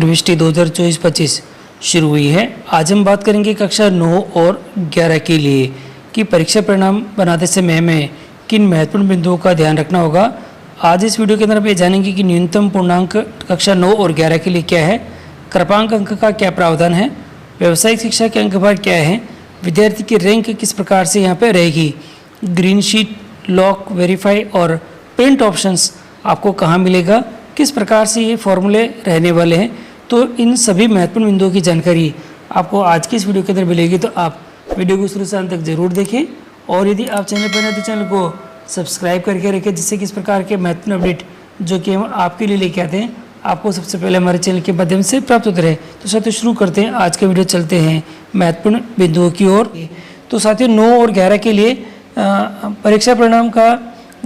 प्रविष्टि 2024-25 शुरू हुई है। आज हम बात करेंगे कक्षा 9 और 11 के लिए कि परीक्षा परिणाम बनाते समय हमें किन महत्वपूर्ण बिंदुओं का ध्यान रखना होगा। आज इस वीडियो के अंदर आप ये जानेंगे कि न्यूनतम पूर्णांक कक्षा 9 और 11 के लिए क्या है, क्रमांक अंक का क्या प्रावधान है, व्यावसायिक शिक्षा के अंक भार क्या है, विद्यार्थी की रैंक किस प्रकार से यहाँ पे रहेगी, ग्रीन शीट, लॉक, वेरीफाई और प्रिंट ऑप्शंस आपको कहाँ मिलेगा, किस प्रकार से ये फॉर्मूले रहने वाले हैं। तो इन सभी महत्वपूर्ण बिंदुओं की जानकारी आपको आज की इस वीडियो के अंदर मिलेगी। तो आप वीडियो को शुरू से अंत तक जरूर देखें और यदि आप चैनल पर हैं तो चैनल को सब्सक्राइब करके रखें, जिससे कि इस प्रकार के महत्वपूर्ण अपडेट जो कि हम आपके लिए लेके आते हैं आपको सबसे पहले हमारे चैनल के माध्यम से प्राप्त होते रहे। तो साथियों शुरू करते हैं आज का वीडियो, चलते हैं महत्वपूर्ण बिंदुओं की ओर। तो साथियों 9 और 11 के लिए परीक्षा परिणाम का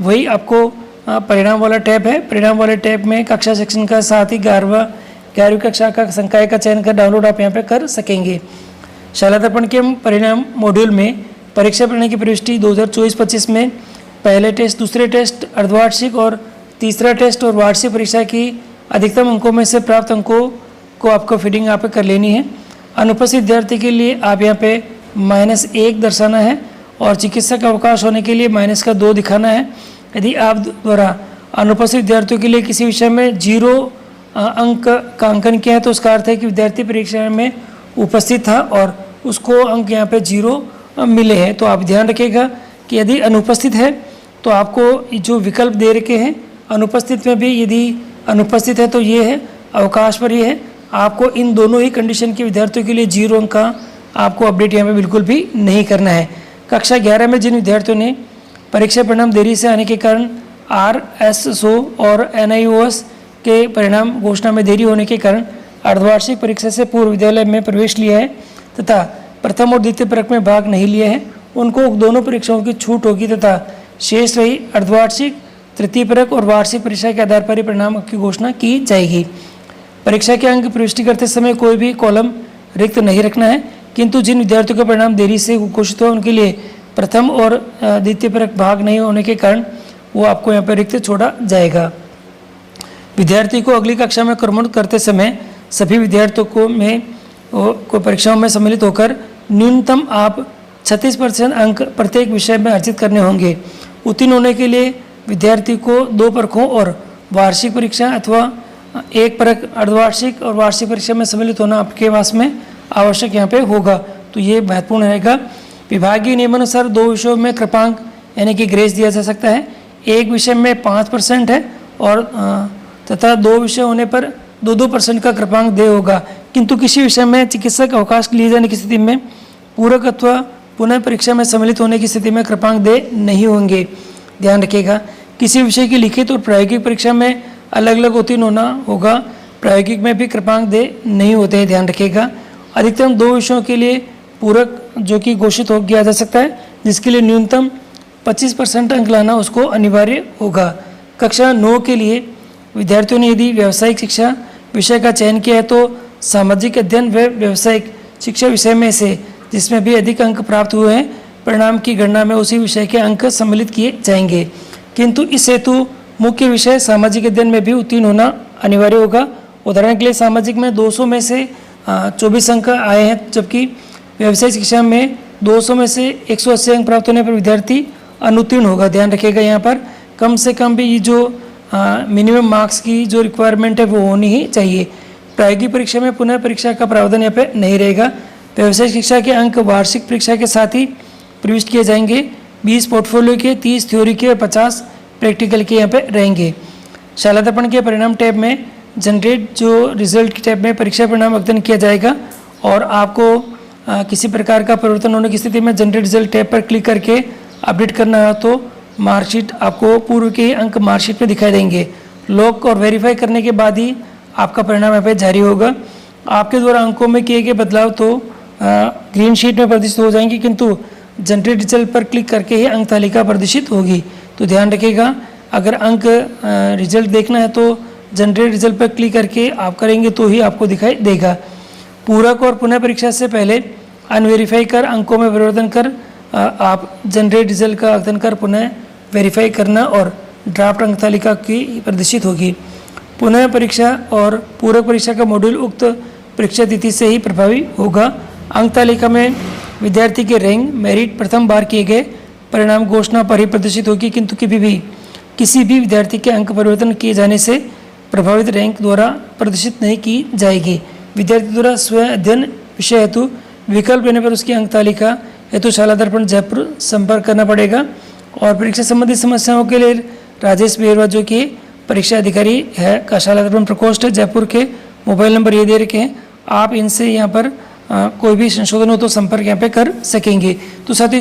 वही आपको परिणाम वाला टैब है। परिणाम वाले टैब में कक्षा सेक्शन का साथ ही 11वीं कक्षा का संकाय का चयन कर डाउनलोड आप यहाँ पे कर सकेंगे। शाला दर्पण के परिणाम मॉड्यूल में परीक्षा परिणाम की प्रविष्टि 2024-25 में पहले टेस्ट, दूसरे टेस्ट, अर्धवार्षिक और तीसरा टेस्ट और वार्षिक परीक्षा की अधिकतम अंकों में से प्राप्त अंकों को आपको फीडिंग यहाँ पे कर लेनी है। अनुपस्थित विद्यार्थी के लिए आप यहाँ पे -1 दर्शाना है और चिकित्सक अवकाश होने के लिए -2 दिखाना है। यदि आप द्वारा अनुपस्थित विद्यार्थियों के लिए किसी विषय में 0 अंक का अंकन किया है तो उसका अर्थ है कि विद्यार्थी परीक्षा में उपस्थित था और उसको अंक यहाँ पे 0 मिले हैं। तो आप ध्यान रखिएगा कि यदि अनुपस्थित है तो आपको जो विकल्प दे रखे हैं अनुपस्थित में भी यदि अनुपस्थित है तो ये है, अवकाश पर ये है। आपको इन दोनों ही कंडीशन के विद्यार्थियों के लिए 0 अंक का आपको अपडेट यहाँ पे बिल्कुल भी नहीं करना है। कक्षा 11 में जिन विद्यार्थियों ने परीक्षा परिणाम देरी से आने के कारण RSSO और NIOS के परिणाम घोषणा में देरी होने के कारण अर्धवार्षिक परीक्षा से पूर्व विद्यालय में प्रवेश लिया है तथा प्रथम और द्वितीय परख में भाग नहीं लिया है, उनको दोनों परीक्षाओं की छूट होगी तथा शेष रही अर्धवार्षिक, तृतीय परख और वार्षिक परीक्षा के आधार पर ही परिणाम की घोषणा की जाएगी। परीक्षा के अंक प्रविष्टि करते समय कोई भी कॉलम रिक्त नहीं रखना है, किंतु जिन विद्यार्थियों का परिणाम देरी से घोषित हो उनके लिए प्रथम और द्वितीय परख भाग नहीं होने के कारण वो आपको यहाँ पर रिक्त छोड़ा जाएगा। विद्यार्थी को अगली कक्षा में क्रमोन्नत करते समय सभी विद्यार्थियों को परीक्षाओं में सम्मिलित होकर न्यूनतम आप 36% अंक प्रत्येक विषय में अर्जित करने होंगे। उत्तीर्ण होने के लिए विद्यार्थी को 2 परखों और वार्षिक परीक्षा अथवा 1 परख अर्धवार्षिक और वार्षिक परीक्षा में सम्मिलित होना आपके पास में आवश्यक यहाँ पे होगा। तो ये महत्वपूर्ण रहेगा। विभागीय नियमानुसार 2 विषयों में कृपांक यानी कि ग्रेस दिया जा सकता है। एक विषय में 5% है और तथा 2 विषय होने पर 2% का कृपांक दे होगा, किंतु किसी विषय में चिकित्सक अवकाश लिए जाने की स्थिति में पूरक अथवा पुनः परीक्षा में सम्मिलित होने की स्थिति में कृपांक दे नहीं होंगे। ध्यान रखिएगा, किसी विषय की लिखित और प्रायोगिक परीक्षा में अलग अलग उत्तीर्ण होना होगा, प्रायोगिक में भी कृपांक दे नहीं होते हैं। ध्यान रखिएगा, अधिकतम 2 विषयों के लिए पूरक जो कि घोषित हो किया जा सकता है, जिसके लिए न्यूनतम 25% अंक लाना उसको अनिवार्य होगा। कक्षा 9 के लिए विद्यार्थियों ने यदि व्यावसायिक शिक्षा विषय का चयन किया है तो सामाजिक अध्ययन व व्यावसायिक शिक्षा विषय में से जिसमें भी अधिक अंक प्राप्त हुए हैं परिणाम की गणना में उसी विषय के अंक सम्मिलित किए जाएंगे, किंतु इस हेतु मुख्य विषय सामाजिक अध्ययन में भी उत्तीर्ण होना अनिवार्य होगा। उदाहरण के लिए सामाजिक में 200 में से 24 अंक आए हैं, जबकि व्यावसायिक शिक्षा में 200 में से 180 अंक प्राप्त होने पर विद्यार्थी अनुत्तीर्ण होगा। ध्यान रखिएगा, यहाँ पर कम से कम भी ये जो मिनिमम मार्क्स की जो रिक्वायरमेंट है वो होनी ही चाहिए। प्रायोगिक परीक्षा में पुनः परीक्षा का प्रावधान यहाँ पे नहीं रहेगा। व्यावसायिक शिक्षा के अंक वार्षिक परीक्षा के साथ ही प्रविष्ट किए जाएंगे। 20 पोर्टफोलियो के, 30 थ्योरी के, 50 प्रैक्टिकल के यहाँ पे रहेंगे। शाला दर्पण के परिणाम टैब में जनरेट जो रिजल्ट के टैब में परीक्षा परिणाम अध्ययन किया जाएगा और आपको किसी प्रकार का परिवर्तन होने की स्थिति में जनरेट रिजल्ट टैब पर क्लिक करके अपडेट करना है तो मार्कशीट आपको पूर्व के अंक मार्कशीट में दिखाई देंगे। लॉक और वेरीफाई करने के बाद ही आपका परिणाम यहाँ पे जारी होगा। आपके द्वारा अंकों में किए गए बदलाव तो ग्रीन शीट में प्रदर्शित हो जाएंगे, किंतु जनरेट रिजल्ट पर क्लिक करके ही अंक तालिका प्रदर्शित होगी। तो ध्यान रखिएगा, अगर अंक रिजल्ट देखना है तो जनरेट रिजल्ट पर क्लिक करके आप करेंगे तो ही आपको दिखाई देगा। पूरक और पुनः परीक्षा से पहले अनवेरीफाई कर अंकों में परिवर्तन कर आप जनरेट रिजल्ट का अध्ययन कर पुनः वेरीफाई करना और ड्राफ्ट अंक तालिका की प्रदर्शित होगी। पुनः परीक्षा और पूरक परीक्षा का मॉड्यूल उक्त परीक्षा तिथि से ही प्रभावी होगा। अंक तालिका में विद्यार्थी के रैंक मेरिट प्रथम बार किए गए परिणाम घोषणा पर ही प्रदर्शित होगी, किंतु किसी भी विद्यार्थी के अंक परिवर्तन किए जाने से प्रभावित रैंक द्वारा प्रदर्शित नहीं की जाएगी। विद्यार्थी द्वारा स्व अध्ययन विषय हेतु विकल्प लेने पर उसकी अंक तालिका हेतु शाला दर्पण जयपुर संपर्क करना पड़ेगा। और परीक्षा संबंधी समस्याओं के लिए राजेश बेरवा जो कि परीक्षा अधिकारी है का शाला दर्पण प्रकोष्ठ जयपुर के मोबाइल नंबर ये दे रखे हैं, आप इनसे यहाँ पर कोई भी संशोधन हो तो संपर्क यहाँ पे कर सकेंगे। तो साथ ही